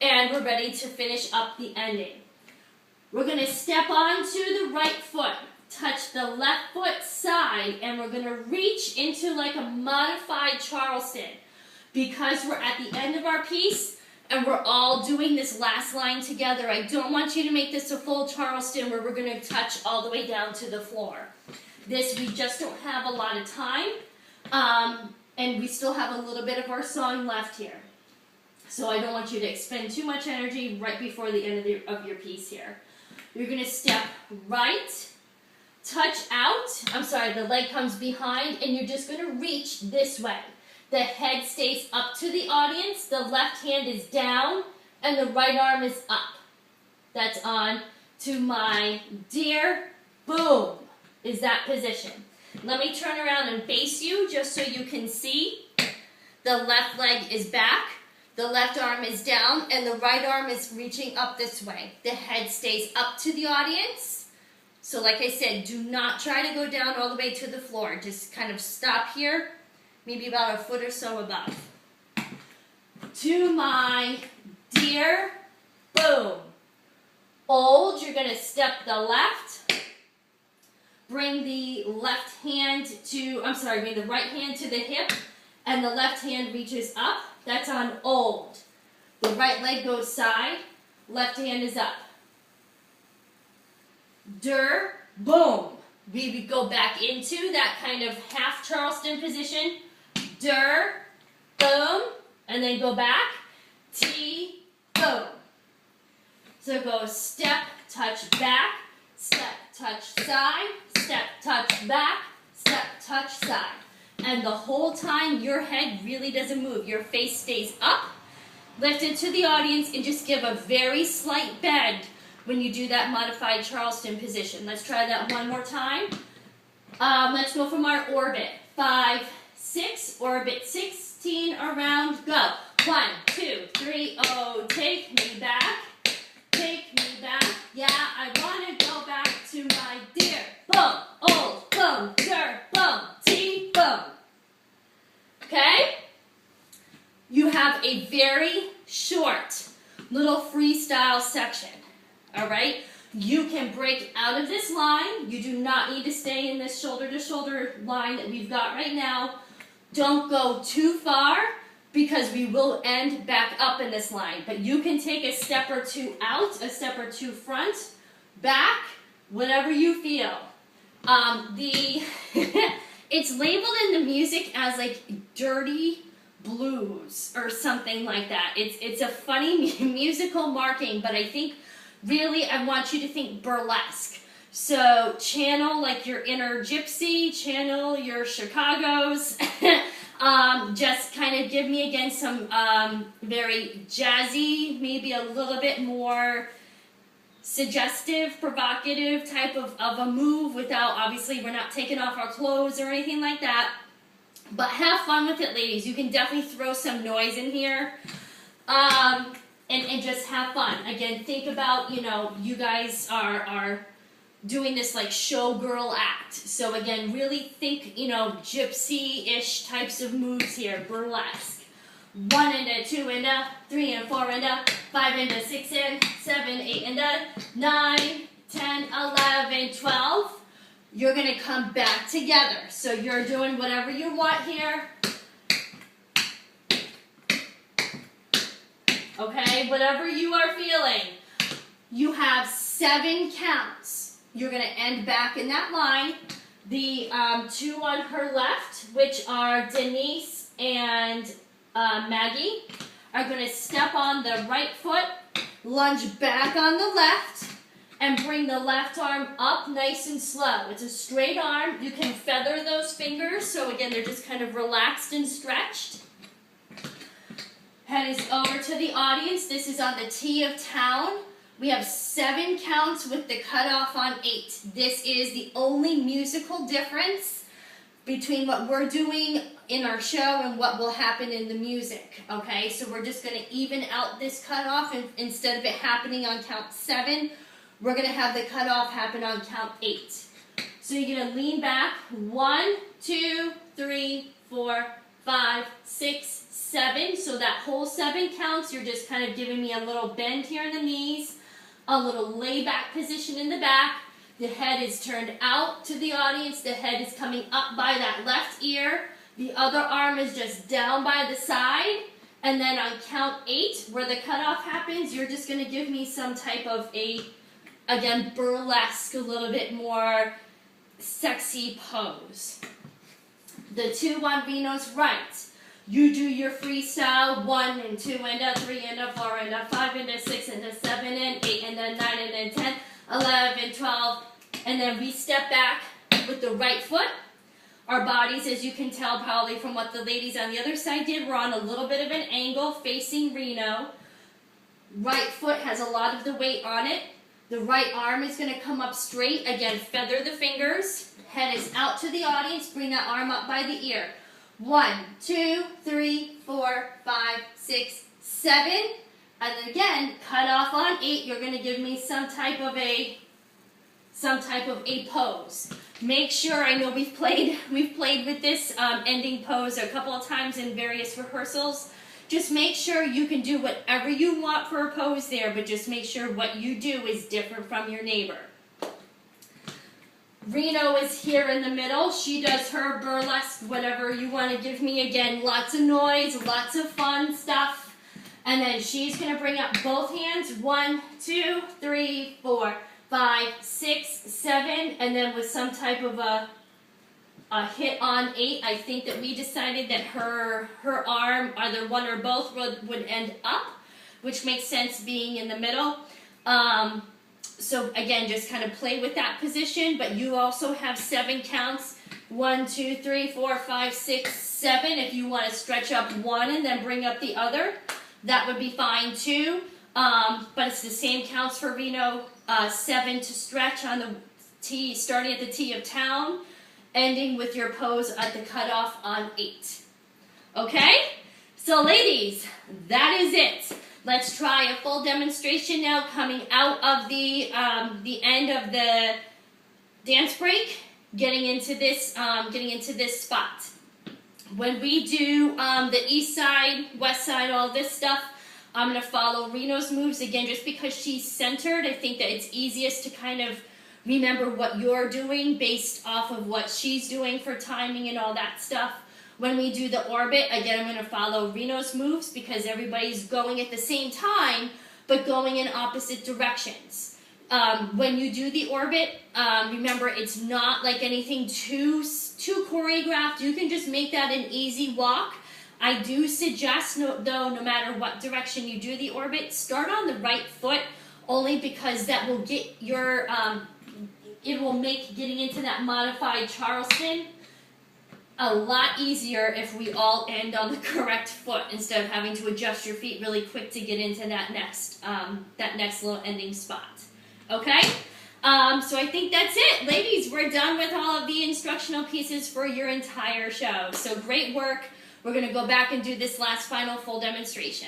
And we're ready to finish up the ending. We're going to step onto the right foot, touch the left foot side, and we're going to reach into like a modified Charleston. Because we're at the end of our piece and we're all doing this last line together, I don't want you to make this a full Charleston where we're going to touch all the way down to the floor. This, we just don't have a lot of time, and we still have a little bit of our song left here. So I don't want you to expend too much energy right before the end of your piece here. You're going to step right, touch out, the leg comes behind, and you're just going to reach this way. The head stays up to the audience, the left hand is down, and the right arm is up. That's on to my dear, boom, is that position. Let me turn around and face you just so you can see. The left leg is back, the left arm is down, and the right arm is reaching up this way. The head stays up to the audience. So like I said, do not try to go down all the way to the floor. Just kind of stop here. Maybe about a foot or so above. To my dear, boom. Old, you're going to step the left. Bring the left hand to, bring the right hand to the hip, and the left hand reaches up. That's on old. The right leg goes side, left hand is up. Der, boom. We would go back into that kind of half Charleston position. Der, boom, and then go back, T, boom. So go step, touch back, step, touch side, step, touch back, step, touch side. And the whole time your head really doesn't move. Your face stays up, lifted to the audience, and just give a very slight bend when you do that modified Charleston position. Let's try that one more time. Let's go from our orbit. 5, 6, orbit 16, around, go. 1, 2, 3, oh, take me back, yeah, I want to go back to my dear, boom, old, boom, der, boom, T, boom. Okay? You have a very short little freestyle section, all right? You can break out of this line. You do not need to stay in this shoulder-to-shoulder line that we've got right now. Don't go too far because we will end back up in this line. But you can take a step or two out, a step or two front, back, whatever you feel. It's labeled in the music as like dirty blues or something like that. It's a funny musical marking, but I think really I want you to think burlesque. So channel like your inner gypsy, channel your Chicagos. Just kind of give me again some very jazzy, maybe a little bit more suggestive, provocative type of a move without, obviously we're not taking off our clothes or anything like that. But have fun with it, ladies. You can definitely throw some noise in here. And just have fun. Again, think about, you guys are doing this like showgirl act. So again, really think, gypsy-ish types of moves here, burlesque. 1 and a 2 and a 3 and 4 and a 5 and a 6 and 7, 8 and a 9, 10, 11, 12. You're going to come back together. So you're doing whatever you want here. Okay, whatever you are feeling. You have 7 counts. You're going to end back in that line. The 2 on her left, which are Denise and Maggie, are going to step on the right foot, lunge back on the left, and bring the left arm up nice and slow. It's a straight arm. You can feather those fingers, so again, they're just kind of relaxed and stretched. Head is over to the audience. This is on the T of town. We have 7 counts with the cutoff on 8. This is the only musical difference between what we're doing in our show and what will happen in the music. Okay, so we're just going to even out this cutoff, and instead of it happening on count 7, we're going to have the cutoff happen on count 8. So you're going to lean back, 1, 2, 3, 4, 5, 6, 7. So that whole 7 counts. You're just kind of giving me a little bend here in the knees, a little layback position in the back. The head is turned out to the audience. The head is coming up by that left ear. The other arm is just down by the side. And then on count 8, where the cutoff happens, you're just going to give me some type of again, burlesque, a little bit more sexy pose. The 2 on Reno's right. You do your freestyle 1 and 2 and a 3 and a 4 and a 5 and a 6 and a 7 and 8 and a 9 and a 10, 11, 12, and then we step back with the right foot. Our bodies, as you can tell probably from what the ladies on the other side did, we're on a little bit of an angle facing Reno. Right foot has a lot of the weight on it. The right arm is going to come up straight. Again, feather the fingers. Head is out to the audience. Bring that arm up by the ear. 1, 2, 3, 4, 5, 6, 7. And then again, cut off on 8. You're going to give me some type of a pose. Make sure, I know we've played with this ending pose a couple of times in various rehearsals. Just make sure you can do whatever you want for a pose there, but just make sure what you do is different from your neighbor. Reno is here in the middle. She does her burlesque, whatever you want to give me. Again, lots of noise, lots of fun stuff. And then she's going to bring up both hands. 1, 2, 3, 4, 5, 6, 7. And then with some type of a hit on 8, I think that we decided that her arm, either one or both, would end up, which makes sense being in the middle. So again, just kind of play with that position, but you also have 7 counts. 1, 2, 3, 4, 5, 6, 7. If you want to stretch up one and then bring up the other, that would be fine too. But it's the same counts for Reno. 7 to stretch on the T, starting at the T of town, ending with your pose at the cutoff on 8. Okay? So ladies, that is it. Let's try a full demonstration now coming out of the end of the dance break, getting into this spot. When we do the east side, west side, all this stuff, I'm going to follow Reno's moves again just because she's centered. I think that it's easiest to kind of remember what you're doing based off of what she's doing for timing and all that stuff. When we do the orbit, again, I'm going to follow Reno's moves because everybody's going at the same time, but going in opposite directions. When you do the orbit, remember, it's not like anything too choreographed. You can just make that an easy walk. I do suggest, though, no matter what direction you do the orbit, start on the right foot, only because that will get your, it will make getting into that modified Charleston a lot easier if we all end on the correct foot instead of having to adjust your feet really quick to get into that next little ending spot. Okay? So I think that's it. Ladies, we're done with all of the instructional pieces for your entire show. So great work. We're going to go back and do this last final full demonstration.